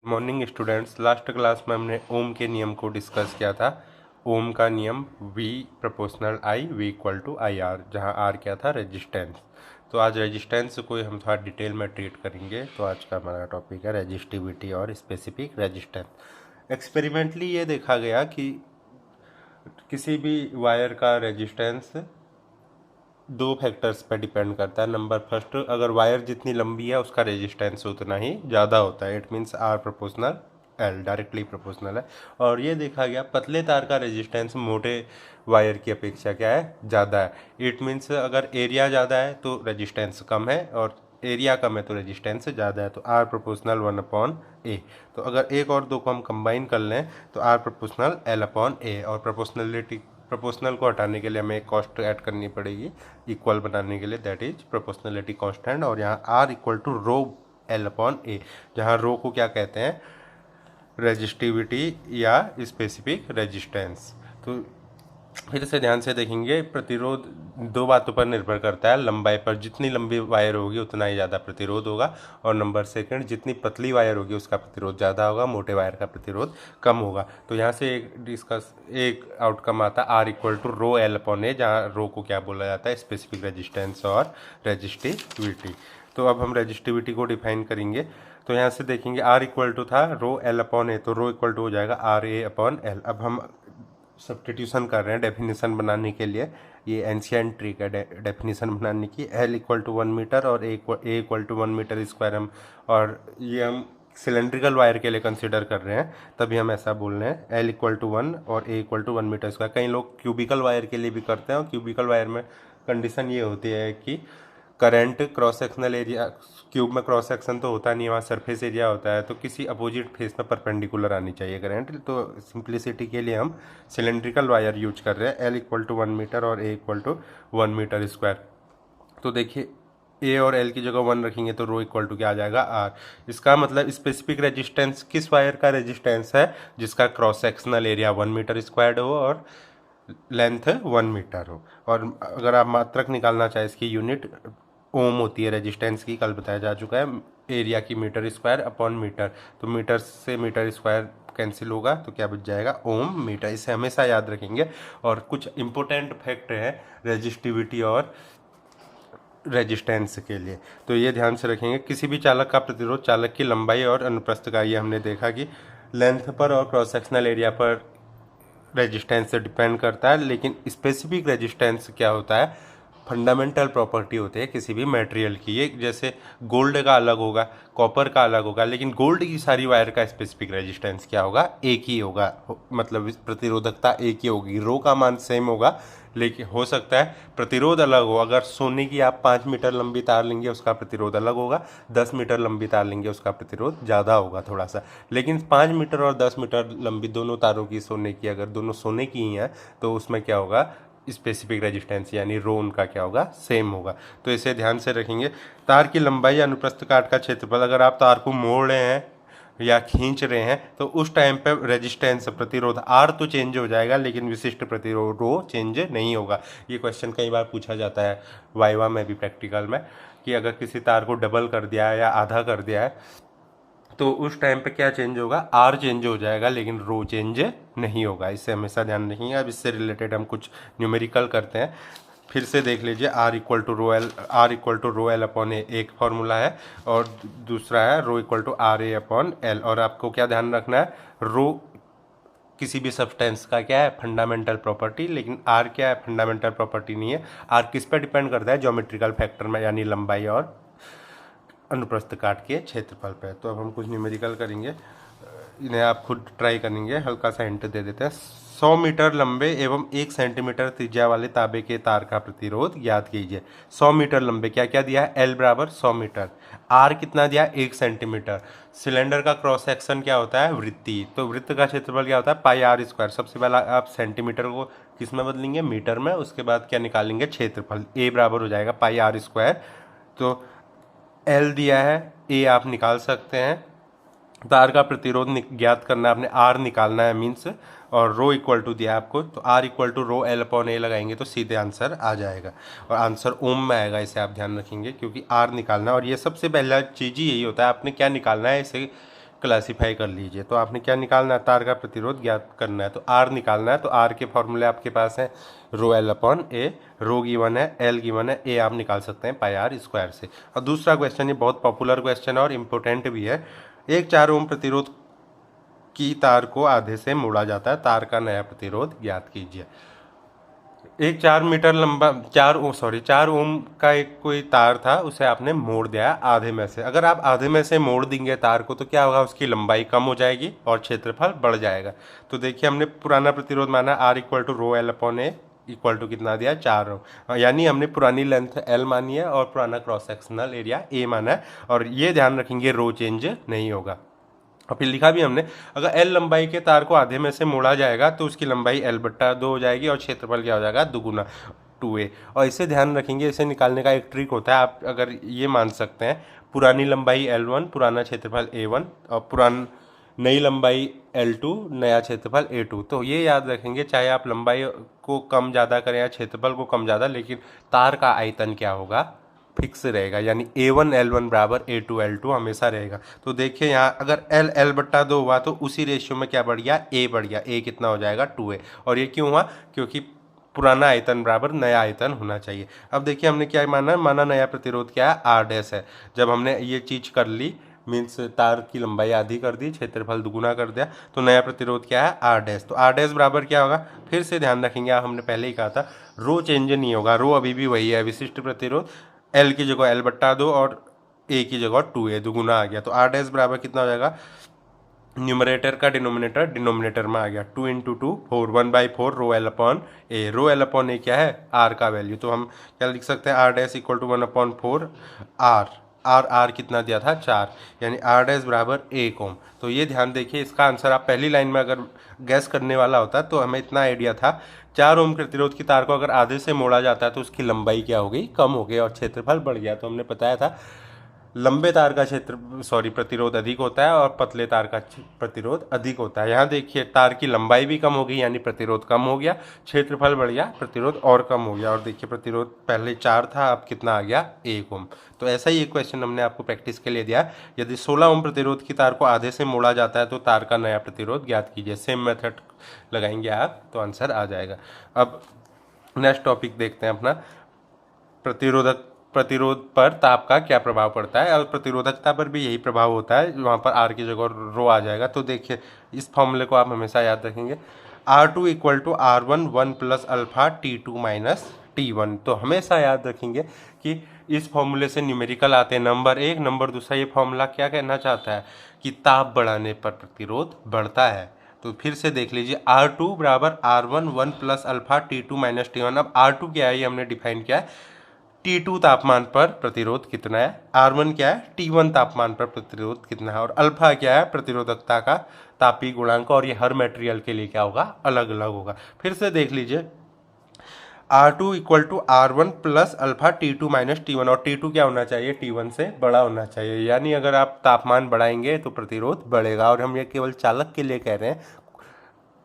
Morning students, last class में हमने ओम के नियम को डिस्कस किया था। ओम का नियम V proportional I V equal to I R, जहाँ R क्या था, रेजिस्टेंस। तो आज रेजिस्टेंस को हम थोड़ा डिटेल में ट्रीट करेंगे। तो आज का हमारा टॉपिक है रेजिस्टिविटी और स्पेसिफिक रेजिस्टेंस। एक्सपेरिमेंटली ये देखा गया कि किसी भी वायर का रेजिस्टेंस दो फैक्टर्स पर डिपेंड करता है। नंबर फर्स्ट, अगर वायर जितनी लंबी है उसका रेजिस्टेंस उतना ही ज़्यादा होता है। It means R proportional L, directly proportional है। और ये देखा गया पतले तार का रेजिस्टेंस मोटे वायर की अपेक्षा क्या है, ज़्यादा है। इट मीन्स अगर एरिया ज़्यादा है तो रेजिस्टेंस कम है, और एरिया कम है तो रेजिस्टेंस ज़्यादा है। तो R प्रोपोर्शनल 1/A। तो अगर एक और दो को हम कंबाइन कर लें तो R प्रोपोर्शनल L/A। और प्रोपोर्शनल को हटाने के लिए हमें एक कॉस्ट ऐड करनी पड़ेगी इक्वल बनाने के लिए, दैट इज प्रोपोर्शनलिटी कांस्टेंट। और यहाँ R equal to row L/A, जहाँ रो को क्या कहते हैं, रेजिस्टिविटी या स्पेसिफिक रेजिस्टेंस। तो फिर से ध्यान से देखेंगे, प्रतिरोध दो बातों पर निर्भर करता है। लंबाई पर, जितनी लंबी वायर होगी उतना ही ज़्यादा प्रतिरोध होगा। और नंबर सेकंड, जितनी पतली वायर होगी उसका प्रतिरोध ज़्यादा होगा, मोटे वायर का प्रतिरोध कम होगा। तो यहाँ से एक आउटकम आता है R equal to row L/A, जहाँ रो को क्या बोला जाता है, स्पेसिफिक रेजिस्टेंस और रेजिस्टिविटी। तो अब हम रेजिस्टिविटी को डिफाइन करेंगे। तो यहाँ से देखेंगे R इक्वल टू था रो L/A, तो रो इक्वल टू हो जाएगा RA/L। अब हम सब्स्टिट्यूशन कर रहे हैं डेफिनेशन बनाने के लिए। ये एंशियंट ट्रिक है डेफिनेशन बनाने की। L इक्वल टू 1 मीटर और A equal to 1 metre square हम, और ये हम सिलेंड्रिकल वायर के लिए कंसिडर कर रहे हैं, तभी हम ऐसा बोल रहे हैं L इक्वल टू 1 और A equal to 1 metre square. कई लोग क्यूबिकल वायर के लिए भी करते हैं, और क्यूबिकल वायर में कंडीशन ये होती है कि current cross sectional area, cube में क्रॉस सेक्शन तो होता नहीं है, वहाँ सरफेस एरिया होता है, तो किसी अपोजिट फेस में परपेंडिकुलर आनी चाहिए करंट। तो सिंप्लिसिटी के लिए हम सिलेंड्रिकल वायर यूज कर रहे हैं। L इक्वल टू 1 मीटर और A equal to 1 metre square. तो देखिए, A और L की जगह 1 रखेंगे तो रो इक्वल टू क्या आ जाएगा, R। इसका मतलब स्पेसिफिक रेजिस्टेंस किस वायर का रेजिस्टेंस है, जिसका cross sectional area 1 metre squared हो और लेंथ 1 मीटर हो। और अगर आप मात्रक निकालना चाहें, इसकी यूनिट ओम होती है रेजिस्टेंस की, कल बताया जा चुका है। एरिया की मीटर स्क्वायर अपॉन मीटर, तो मीटर से मीटर स्क्वायर कैंसिल होगा तो क्या बच जाएगा, ओम मीटर। इसे हमेशा याद रखेंगे। और कुछ इंपॉर्टेंट फैक्ट है रेजिस्टिविटी और रेजिस्टेंस के लिए, तो ये ध्यान से रखेंगे। किसी भी चालक का प्रतिरोध चालक की लंबाई और अनुप्रस्थ का, ये हमने देखा कि लेंथ पर और क्रॉस सेक्शनल एरिया पर रेजिस्टेंस से डिपेंड करता है। लेकिन स्पेसिफिक रेजिस्टेंस क्या होता है, फंडामेंटल प्रॉपर्टी होती है किसी भी मटेरियल की। ये जैसे गोल्ड का अलग होगा, कॉपर का अलग होगा, लेकिन गोल्ड की सारी वायर का स्पेसिफिक रेजिस्टेंस क्या होगा, एक ही होगा। मतलब प्रतिरोधकता एक ही होगी, रो का मान सेम होगा, लेकिन हो सकता है प्रतिरोध अलग हो। अगर सोने की आप 5 मीटर लंबी तार लेंगे उसका प्रतिरोध अलग होगा, 10 मीटर लंबी तार लेंगे उसका प्रतिरोध ज़्यादा होगा थोड़ा सा। लेकिन 5 मीटर और 10 मीटर लंबी दोनों तारों की, सोने की, अगर दोनों सोने की ही हैं तो उसमें क्या होगा, स्पेसिफिक रेजिस्टेंस यानी रो उनका क्या होगा, सेम होगा। तो इसे ध्यान से रखेंगे। तार की लंबाई या अनुप्रस्थ काट का क्षेत्रफल, अगर आप तार को मोड़ रहे हैं या खींच रहे हैं तो उस टाइम पे रेजिस्टेंस, प्रतिरोध R तो चेंज हो जाएगा, लेकिन विशिष्ट प्रतिरोध रो चेंज नहीं होगा। ये क्वेश्चन कई बार पूछा जाता है वाइवा में भी, प्रैक्टिकल में, कि अगर किसी तार को डबल कर दिया है या आधा कर दिया है तो उस टाइम पे क्या चेंज होगा, R चेंज हो जाएगा, लेकिन रो चेंज नहीं होगा। इससे हमेशा ध्यान रखिएगा। अब इससे रिलेटेड हम कुछ न्यूमेरिकल करते हैं। फिर से देख लीजिए, R equal to rho L upon A एक फार्मूला है, और दूसरा है rho equal to RA upon L। और आपको क्या ध्यान रखना है, रो किसी भी सब्सटेंस का क्या है, फंडामेंटल प्रॉपर्टी, लेकिन R क्या है, फंडामेंटल प्रॉपर्टी नहीं है। R किस पे डिपेंड करता है, ज्योमेट्रिकल फैक्टर में, यानी लंबाई और अनुप्रस्थ काट के क्षेत्रफल पे। तो अब हम कुछ न्यूमेरिकल करेंगे, इन्हें आप खुद ट्राई करेंगे। हल्का सा हिंट दे देते हैं। 100 मीटर लंबे एवं 1 सेंटीमीटर त्रिज्या वाले तांबे के तार का प्रतिरोध ज्ञात कीजिए। 100 मीटर लंबे, क्या क्या दिया है, L बराबर 100 मीटर, R कितना दिया, 1 सेंटीमीटर। सिलेंडर का क्रॉस सेक्शन क्या होता है, वृत्ति, तो वृत्त का क्षेत्रफल क्या होता है, पाई R स्क्वायर। सबसे पहला आप सेंटीमीटर को किस में बदलेंगे, मीटर में, उसके बाद क्या निकालेंगे, क्षेत्रफल। A बराबर हो जाएगा पाई R स्क्वायर। तो L दिया है, A आप निकाल सकते हैं। तार का प्रतिरोध ज्ञात करना है आपने, R निकालना है मीन्स, और रो इक्वल टू दिया आपको, तो R equal to rho L upon A लगाएंगे तो सीधे आंसर आ जाएगा, और आंसर ओम में आएगा। इसे आप ध्यान रखेंगे क्योंकि R निकालना है, और ये सबसे पहला चीज़ ही यही होता है, आपने क्या निकालना है, इसे क्लासीफाई कर लीजिए। तो आपने क्या निकालना है, तार का प्रतिरोध ज्ञात करना है, तो आर निकालना है। तो आर के फॉर्मूले आपके पास हैं रो L upon A, row given है, एल गिवन है, ए आप निकाल सकते हैं पाई आर स्क्वायर से। और दूसरा क्वेश्चन, ये बहुत पॉपुलर क्वेश्चन है और इम्पोर्टेंट भी है। एक 4 ओम प्रतिरोध की तार को आधे से मोड़ा जाता है, तार का नया प्रतिरोध ज्ञात कीजिए। एक 4 मीटर लंबा 4 ओम का एक कोई तार था, उसे आपने मोड़ दिया आधे में से। अगर आप आधे में से मोड़ देंगे तार को तो क्या होगा, उसकी लंबाई कम हो जाएगी और क्षेत्रफल बढ़ जाएगा। तो देखिए हमने पुराना प्रतिरोध माना R equal to rho L upon A equal to कितना दिया 4 ओम, यानी हमने पुरानी लेंथ एल मानी है और पुराना क्रॉस सेक्शनल एरिया ए माना है। और ये ध्यान रखेंगे रो चेंज नहीं होगा। और फिर लिखा भी हमने, अगर एल लंबाई के तार को आधे में से मोड़ा जाएगा तो उसकी लंबाई एल बट्टा 2 हो जाएगी और क्षेत्रफल क्या हो जाएगा, दुगुना 2a। और इसे ध्यान रखेंगे, इसे निकालने का एक ट्रिक होता है। आप अगर ये मान सकते हैं पुरानी लंबाई L1, पुराना क्षेत्रफल A1 और नई लंबाई L2, नया क्षेत्रफल A2। तो ये याद रखेंगे, चाहे आप लंबाई को कम ज़्यादा करें या क्षेत्रफल को कम ज़्यादा, लेकिन तार का आयतन क्या होगा, फिक्स रहेगा। यानी A1 L1 बराबर A2 L2 हमेशा रहेगा। तो देखिए यहाँ अगर L L बट्टा 2 हुआ तो उसी रेशियो में क्या बढ़ गया, A बढ़ गया। A कितना हो जाएगा 2A। और ये क्यों हुआ, क्योंकि पुराना आयतन बराबर नया आयतन होना चाहिए। अब देखिए हमने क्या माना नया प्रतिरोध क्या है, R डैश है। जब हमने ये चीज़ कर ली, मीन्स तार की लंबाई आधी कर दी, क्षेत्रफल दुगुना कर दिया, तो नया प्रतिरोध क्या है, R डैश। तो R डैश बराबर क्या होगा, फिर से ध्यान रखेंगे, हमने पहले ही कहा था रो चेंज नहीं होगा, रो अभी भी वही है। विशिष्ट प्रतिरोध L की जगह L बट्टा 2 और A की जगह 2A, दुगुना आ गया। तो R डैश बराबर कितना हो जाएगा, न्यूमरेटर का डिनोमिनेटर में आ गया, 2 into 2 4, 1/4 row L upon A. Rho L upon ए क्या है, आर का वैल्यू। तो हम क्या लिख सकते हैं, R dash equal to 1/4 R कितना दिया था 4, यानी आर डैश बराबर 1 ओम। तो ये ध्यान देखिए, इसका आंसर आप पहली लाइन में अगर गैस करने वाला होता तो हमें इतना आइडिया था, 4 ओम प्रतिरोध की तार को अगर आधे से मोड़ा जाता है तो उसकी लंबाई क्या हो गई, कम हो गई और क्षेत्रफल बढ़ गया। तो हमने बताया था लंबे तार का प्रतिरोध अधिक होता है और पतले तार का प्रतिरोध अधिक होता है। यहाँ देखिए तार की लंबाई भी कम हो गई, यानी प्रतिरोध कम हो गया, क्षेत्रफल बढ़ गया, प्रतिरोध और कम हो गया। और देखिए प्रतिरोध पहले 4 था, अब कितना आ गया, 1 ओम। तो ऐसा ही एक क्वेश्चन हमने आपको प्रैक्टिस के लिए दिया, यदि 16 ओम प्रतिरोध की तार को आधे से मोड़ा जाता है तो तार का नया प्रतिरोध ज्ञात कीजिए। सेम मेथड लगाएंगे आप तो आंसर आ जाएगा। अब नेक्स्ट टॉपिक देखते हैं अपना, प्रतिरोध पर ताप का क्या प्रभाव पड़ता है। और प्रतिरोधकता पर भी यही प्रभाव होता है, वहाँ पर आर की जगह रो आ जाएगा। तो देखिए इस फॉर्मूले को आप हमेशा याद रखेंगे, R2 equal to R1 1 plus alpha T2 minus T1। तो हमेशा याद रखेंगे कि इस फॉर्मूले से न्यूमेरिकल आते हैं, नंबर 1। नंबर दूसरा, ये फॉर्मूला क्या कहना चाहता है कि ताप बढ़ाने पर प्रतिरोध बढ़ता है। तो फिर से देख लीजिए, R2 बराबर R1 1 plus alpha T2 minus T1। अब R2 क्या है, ये हमने डिफाइन किया है, T2 तापमान पर प्रतिरोध कितना है, R1 क्या है, T1 तापमान पर प्रतिरोध कितना है, और अल्फा क्या है, प्रतिरोधकता का तापीय गुणांक। और ये हर मटेरियल के लिए क्या होगा, अलग अलग होगा। फिर से देख लीजिए, R2 equal to R1 plus alpha T2 minus T1, और T2 क्या होना चाहिए, T1 से बड़ा होना चाहिए। यानी अगर आप तापमान बढ़ाएंगे तो प्रतिरोध बढ़ेगा। और हम ये केवल चालक के लिए कह रहे हैं,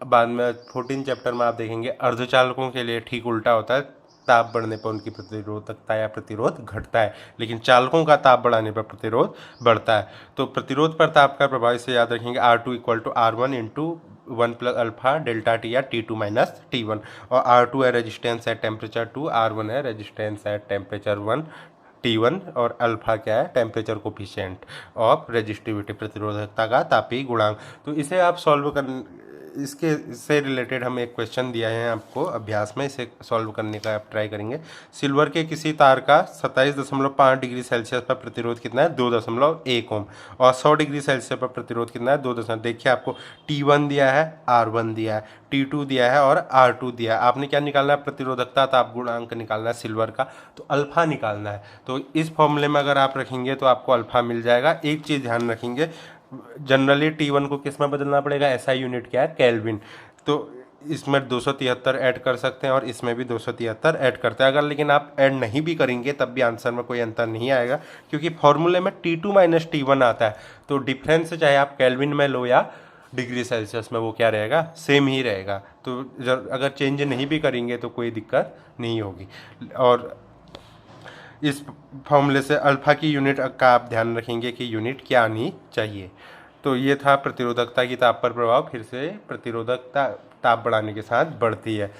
बाद में 14 चैप्टर में आप देखेंगे अर्धचालकों के लिए ठीक उल्टा होता है, ताप बढ़ने पर उनकी प्रतिरोधकता या प्रतिरोध घटता है, लेकिन चालकों का ताप बढ़ाने पर प्रतिरोध बढ़ता है। तो प्रतिरोध पर ताप का प्रभाव से याद रखेंगे, R2 equal to R1 into 1 plus alpha delta T या T2 माइनस T1। और R2 है रेजिस्टेंस एट टेम्परेचर 2, R1 है रेजिस्टेंस एट टेम्परेचर 1 T1, और अल्फा क्या है, टेम्परेचर कोफिशिएंट ऑफ रेजिस्टिविटी, प्रतिरोधकता का तापीय गुणांक। तो इसे आप सॉल्व कर, इससे रिलेटेड हम एक क्वेश्चन दिया है आपको अभ्यास में, इसे सॉल्व करने का आप ट्राई करेंगे। सिल्वर के किसी तार का 27.5 डिग्री सेल्सियस पर प्रतिरोध कितना है, 2.1 ओम, और 100 डिग्री सेल्सियस पर प्रतिरोध कितना है, 2। देखिए आपको T1 दिया है, R1 दिया है, T2 दिया है और R2 दिया है। आपने क्या निकालना है, प्रतिरोधकता ताप गुणांक निकालना है सिल्वर का, तो अल्फा निकालना है। तो इस फॉर्मूले में अगर आप रखेंगे तो आपको अल्फा मिल जाएगा। एक चीज़ ध्यान रखेंगे, जनरली T1 को किस में बदलना पड़ेगा, SI यूनिट क्या है, केल्विन। तो इसमें 273 ऐड कर सकते हैं और इसमें भी 273 ऐड करते हैं। अगर लेकिन आप ऐड नहीं भी करेंगे तब भी आंसर में कोई अंतर नहीं आएगा, क्योंकि फॉर्मूले में T2 माइनस T1 आता है। तो डिफरेंस चाहे आप केल्विन में लो या डिग्री सेल्सियस में, वो क्या रहेगा, सेम ही रहेगा। तो अगर चेंज नहीं भी करेंगे तो कोई दिक्कत नहीं होगी। और इस फॉर्मूले से अल्फा की यूनिट का आप ध्यान रखेंगे कि यूनिट क्या आनी चाहिए। तो ये था प्रतिरोधकता की ताप पर प्रभाव। फिर से प्रतिरोधकता ताप बढ़ाने के साथ बढ़ती है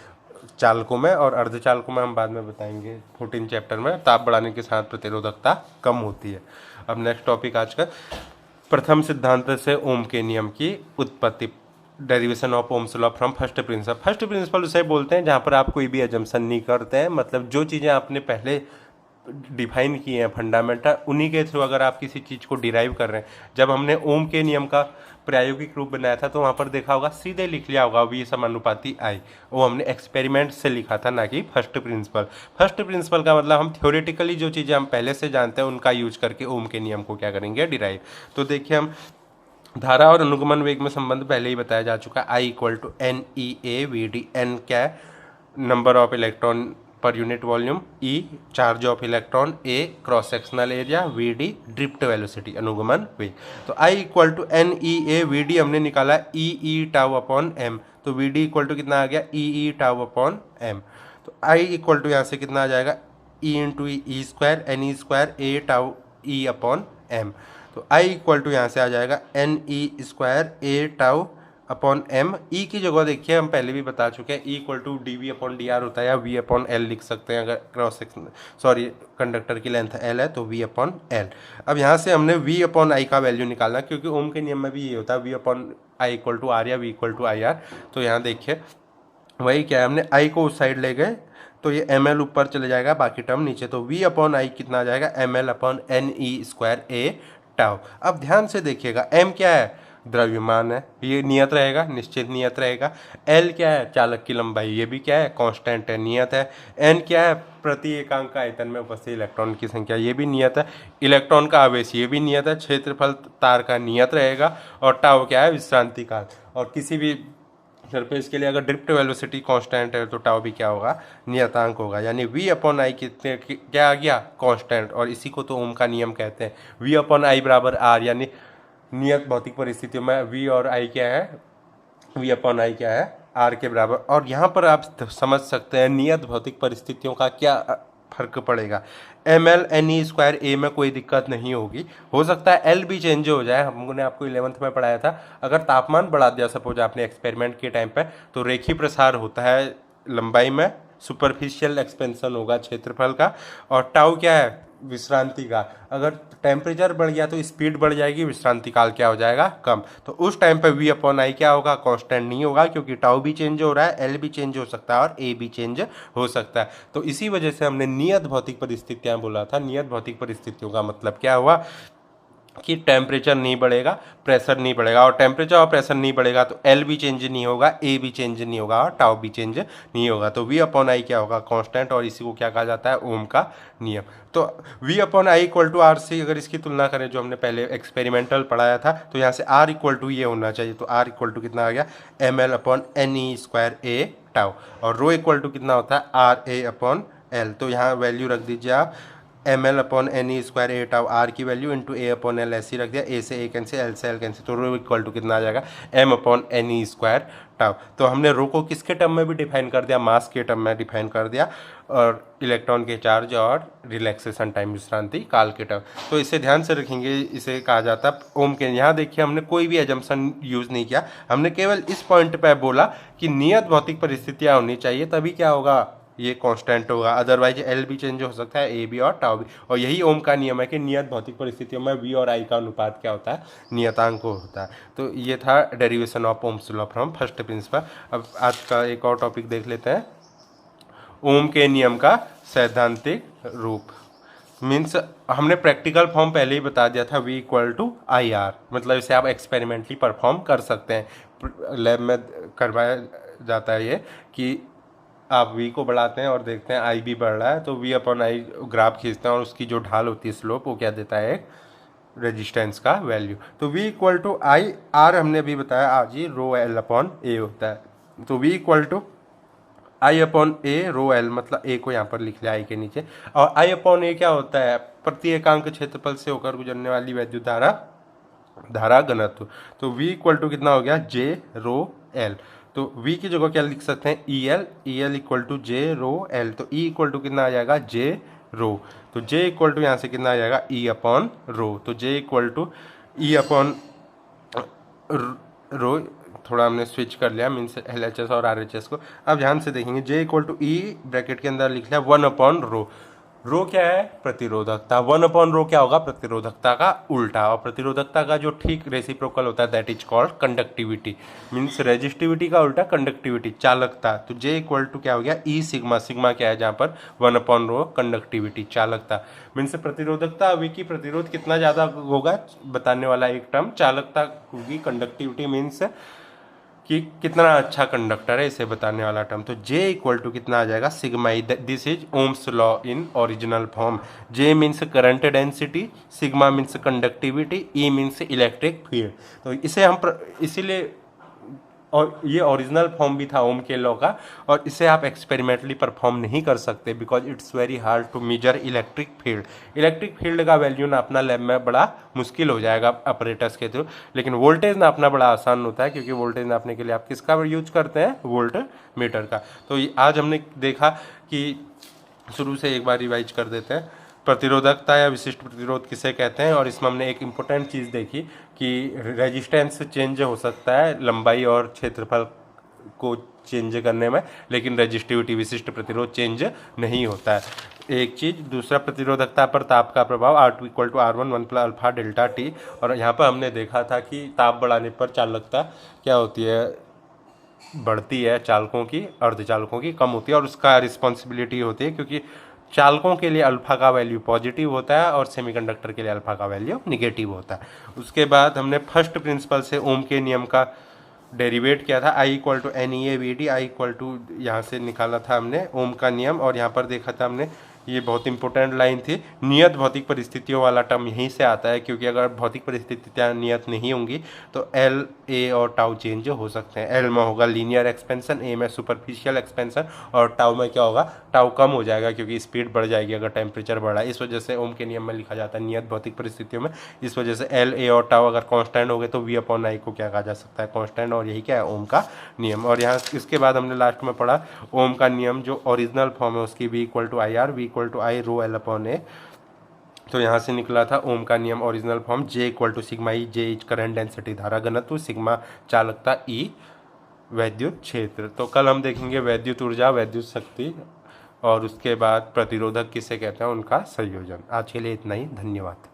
चालकों में, और अर्धचालकों में हम बाद में बताएंगे 14 चैप्टर में। ताप बढ़ाने के साथ प्रतिरोधकता कम होती है। अब नेक्स्ट टॉपिक आज का प्रथम सिद्धांत से ओम के नियम की उत्पत्ति, derivation of Ohm's law from first principle. First principle उसे बोलते हैं जहाँ पर आप कोई भी एजम्पशन नहीं करते हैं, मतलब जो चीज़ें आपने पहले डिफाइन किए हैं फंडामेंटल, उन्हीं के थ्रू अगर आप किसी चीज़ को डिराइव कर रहे हैं। जब हमने ओम के नियम का प्रायोगिक रूप बनाया था तो वहाँ पर देखा होगा, सीधे लिख लिया होगा वी समानुपाती आई। वो हमने एक्सपेरिमेंट से लिखा था, ना कि फर्स्ट प्रिंसिपल। फर्स्ट प्रिंसिपल का मतलब हम थ्योरेटिकली जो चीज़ें हम पहले से जानते हैं उनका यूज करके ओम के नियम को क्या करेंगे, डिराइव। तो देखिए, हम धारा और अनुगमन वेग में संबंध पहले ही बताया जा चुका है। I equal to N E A V D. N क्या है, number of electron per unit volume, E charge of electron, A cross sectional area, V D drift velocity, अनुगमन वेग। तो I equal to N E A V D हमने निकाला E tau upon M. तो V D equal to कितना आ गया, ई tau upon M. तो आई इक्वल टू यहाँ से कितना आ जाएगा, E into E square N E square A tau E upon M. तो आई इक्वल टू यहाँ से आ जाएगा N E square A tau upon M. E की जगह देखिए हम पहले भी बता चुके हैं, E equal to D V upon D R होता है, या वी अपॉन एल लिख सकते हैं अगर क्रॉस सेक्शन, सॉरी कंडक्टर की लेंथ एल है तो वी अपॉन एल। अब यहाँ से हमने वी अपॉन आई का वैल्यू निकालना, क्योंकि ओम के नियम में भी ये होता है V upon I equal to R या V equal to I R. तो यहाँ देखिए वही क्या है, हमने आई को उस साइड ले गए तो ये एम एल ऊपर चले जाएगा, बाकी टर्म नीचे। तो वी अपॉन आई कितना आ जाएगा, M L upon N E square A tau. अब ध्यान से देखिएगा, एम क्या है, द्रव्यमान है, ये नियत रहेगा, निश्चित नियत रहेगा। एल क्या है, चालक की लंबाई, ये भी क्या है, कांस्टेंट है, नियत है। एन क्या है, प्रति एकांक आयतन में उपस्थित इलेक्ट्रॉन की संख्या, ये भी नियत है। इलेक्ट्रॉन का आवेश, ये भी नियत है। क्षेत्रफल तार का नियत रहेगा। और टाउ क्या है, विश्रांति काल। और किसी भी सरफेस के लिए अगर ड्रिफ्ट वेलोसिटी कांस्टेंट है तो टाउ भी क्या होगा, नियतांक होगा। यानी v अपॉन आई कितने क्या आ गया, कांस्टेंट। और इसी को तो ओम का नियम कहते हैं। v अपॉन आई बराबर आर, यानी नियत भौतिक परिस्थितियों में v और i क्या है, v अपॉन आई क्या है, r के बराबर। और यहाँ पर आप समझ सकते हैं नियत भौतिक परिस्थितियों का क्या फर्क पड़ेगा। M L N E square A में कोई दिक्कत नहीं होगी, हो सकता है एल भी चेंज हो जाए। हमने आपको 11th में पढ़ाया था, अगर तापमान बढ़ा दिया सपोज आपने एक्सपेरिमेंट के टाइम पे, तो रेखीय प्रसार होता है लंबाई में, सुपरफिशियल एक्सपेंशन होगा क्षेत्रफल का। और टाउ क्या है, विश्रांति का। अगर टेम्परेचर बढ़ गया तो स्पीड बढ़ जाएगी, विश्रांति काल क्या हो जाएगा, कम। तो उस टाइम पे वी अपॉन आई क्या होगा, कांस्टेंट नहीं होगा, क्योंकि टाउ भी चेंज हो रहा है, एल भी चेंज हो सकता है और ए भी चेंज हो सकता है। तो इसी वजह से हमने नियत भौतिक परिस्थितियां बोला था। नियत भौतिक परिस्थितियों का मतलब क्या हुआ कि टेम्परेचर नहीं बढ़ेगा, प्रेशर नहीं बढ़ेगा। और टेम्परेचर और प्रेशर नहीं बढ़ेगा तो एल भी चेंज नहीं होगा, ए भी चेंज नहीं होगा और टाउ भी चेंज नहीं होगा। तो वी अपॉन आई क्या होगा, कांस्टेंट। और इसी को क्या कहा जाता है, ओम का नियम। तो V upon I equal to R से अगर इसकी तुलना करें जो हमने पहले एक्सपेरिमेंटल पढ़ाया था, तो यहाँ से आर इक्वल टू ये होना चाहिए। तो आर इक्वल टू कितना आ गया, M L upon N E square A tau. और रो इक्वल टू कितना होता है, आर ए अपॉन एल। तो यहाँ वैल्यू रख दीजिए आप, M L upon N E square A tau, R की value into A upon L ऐसी रख दिया। ए से ए कैंसिल, एल से एल कैंसिल, तो रो इक्वल टू कितना आ जाएगा, M upon N E square tau. तो हमने रो को किसके टर्म में भी डिफाइन कर दिया, मास के टर्म में डिफाइन कर दिया, और इलेक्ट्रॉन के चार्ज और रिलैक्सेशन टाइम, विश्रांति काल के टर्म। तो इसे ध्यान से रखेंगे, इसे कहा जाता है ओम के। यहाँ देखिए हमने कोई भी एजम्पशन यूज़ नहीं किया, हमने केवल इस पॉइंट पर बोला कि नियत भौतिक परिस्थितियाँ होनी चाहिए, तभी क्या होगा, ये कांस्टेंट होगा। अदरवाइज एल भी चेंज हो सकता है, ए भी और टाउ भी। और यही ओम का नियम है कि नियत भौतिक परिस्थितियों में वी और आई का अनुपात क्या होता है, नियतांक होता है। तो ये था derivation of Ohm's law from first principle. अब आज का एक और टॉपिक देख लेते हैं, ओम के नियम का सैद्धांतिक रूप। मीन्स हमने प्रैक्टिकल फॉर्म पहले ही बता दिया था, v equal to I R, मतलब इसे आप एक्सपेरिमेंटली परफॉर्म कर सकते हैं। लैब में करवाया जाता है ये कि आप v को बढ़ाते हैं और देखते हैं i भी बढ़ रहा है, तो v अपॉन आई ग्राफ खींचते हैं और उसकी जो ढाल होती है स्लोप, वो क्या देता है, एक रेजिस्टेंस का वैल्यू। तो v equal to I R हमने अभी बताया आज ही रो एल अपॉन ए होता है। तो v equal to I upon A rho L, मतलब ए को यहाँ पर लिख लिया आई के नीचे। और आई अपॉन ए क्या होता है, प्रति एकांक क्षेत्रफल से होकर गुजरने वाली वैद्युत धारा घनत्व। तो v इक्वल टू कितना हो गया, जे रो एल। तो v की जगह क्या लिख सकते हैं, E L equal to J rho L. तो e इक्वल टू कितना आ जाएगा, जे रो। तो j इक्वल टू यहाँ से कितना आ जाएगा, e अपॉन रो। तो j equal to E upon rho थोड़ा हमने स्विच कर लिया मीन्स LHS और RHS को। अब ध्यान से देखेंगे J equal to E bracket के अंदर लिख लिया 1/रो। रो क्या है? प्रतिरोधकता। 1/रो क्या होगा? प्रतिरोधकता का उल्टा, और प्रतिरोधकता का जो ठीक रेसिप्रोकल होता है that is called conductivity. Means resistivity का उल्टा कंडक्टिविटी, चालकता। तो J इक्वल टू क्या हो गया? E sigma. सिग्मा क्या है जहाँ पर? 1/रो कंडक्टिविटी, चालकता। मीन्स प्रतिरोधकता V की प्रतिरोध कितना ज़्यादा होगा बताने वाला एक टर्म, चालकता होगी कंडक्टिविटी मीन्स कि कितना अच्छा कंडक्टर है इसे बताने वाला टर्म। तो J इक्वल टू कितना आ जाएगा? Sigma E. This is Ohm's law in original form. J means current density, sigma means conductivity, E means electric field. तो इसे हम इसीलिए, और ये ओरिजिनल फॉर्म भी था ओम के लॉ का, और इसे आप एक्सपेरिमेंटली परफॉर्म नहीं कर सकते because it's very hard to measure electric field. Electric field का वैल्यू नापना लैब में बड़ा मुश्किल हो जाएगा अपरेटस के थ्रू, लेकिन वोल्टेज नापना बड़ा आसान होता है क्योंकि वोल्टेज नापने के लिए आप किसका यूज करते हैं? वोल्ट मीटर का। तो आज हमने देखा कि शुरू से एक बार रिवाइज कर देते हैं, प्रतिरोधकता या विशिष्ट प्रतिरोध किसे कहते हैं, और इसमें हमने एक इम्पोर्टेंट चीज़ देखी कि रेजिस्टेंस चेंज हो सकता है लंबाई और क्षेत्रफल को चेंज करने में, लेकिन रेजिस्टिविटी विशिष्ट प्रतिरोध चेंज नहीं होता है। एक चीज़। दूसरा, प्रतिरोधकता पर ताप का प्रभाव R2 equal to R1 1 plus alpha delta T। और यहाँ पर हमने देखा था कि ताप बढ़ाने पर चालकता क्या होती है? बढ़ती है, चालकों की, अर्धचालकों की कम होती है, और उसका रिस्पॉन्सिबिलिटी होती है क्योंकि चालकों के लिए अल्फा का वैल्यू पॉजिटिव होता है और सेमीकंडक्टर के लिए अल्फा का वैल्यू निगेटिव होता है। उसके बाद हमने फर्स्ट प्रिंसिपल से ओम के नियम का डेरिवेट किया था, I equal to NEAVD। I equal to यहाँ से निकाला था हमने ओम का नियम, और यहाँ पर देखा था हमने, ये बहुत इंपॉर्टेंट लाइन थी, नियत भौतिक परिस्थितियों वाला टर्म यहीं से आता है क्योंकि अगर भौतिक परिस्थितियाँ नियत नहीं होंगी तो L, A और टाउ चेंज हो सकते हैं। L में होगा लीनियर एक्सपेंशन, A में सुपरफिशियल एक्सपेंशन, और टाउ में क्या होगा? टाउ कम हो जाएगा क्योंकि स्पीड बढ़ जाएगी अगर टेम्परेचर बढ़ा। इस वजह से ओम के नियम में लिखा जाता है नियत भौतिक परिस्थितियों में। इस वजह से L, A और टाउ अगर कॉन्स्टेंट हो गए तो V/I को क्या कहा जा सकता है? कॉन्स्टेंट। और यही क्या है? ओम का नियम। और यहाँ इसके बाद हमने लास्ट में पढ़ा ओम का नियम जो ओरिजिनल फॉर्म है उसकी V equal to IR, V equal to I rho L/A। तो यहाँ से निकला था ओम का नियम original form, J equal to sigma E. J is current density, धारा घनत्व, सिग्मा चालकता, E वैद्युत क्षेत्र। तो कल हम देखेंगे वैद्युत ऊर्जा, वैद्युत शक्ति, और उसके बाद प्रतिरोधक किसे कहते हैं, उनका संयोजन। आज के लिए इतना ही, धन्यवाद।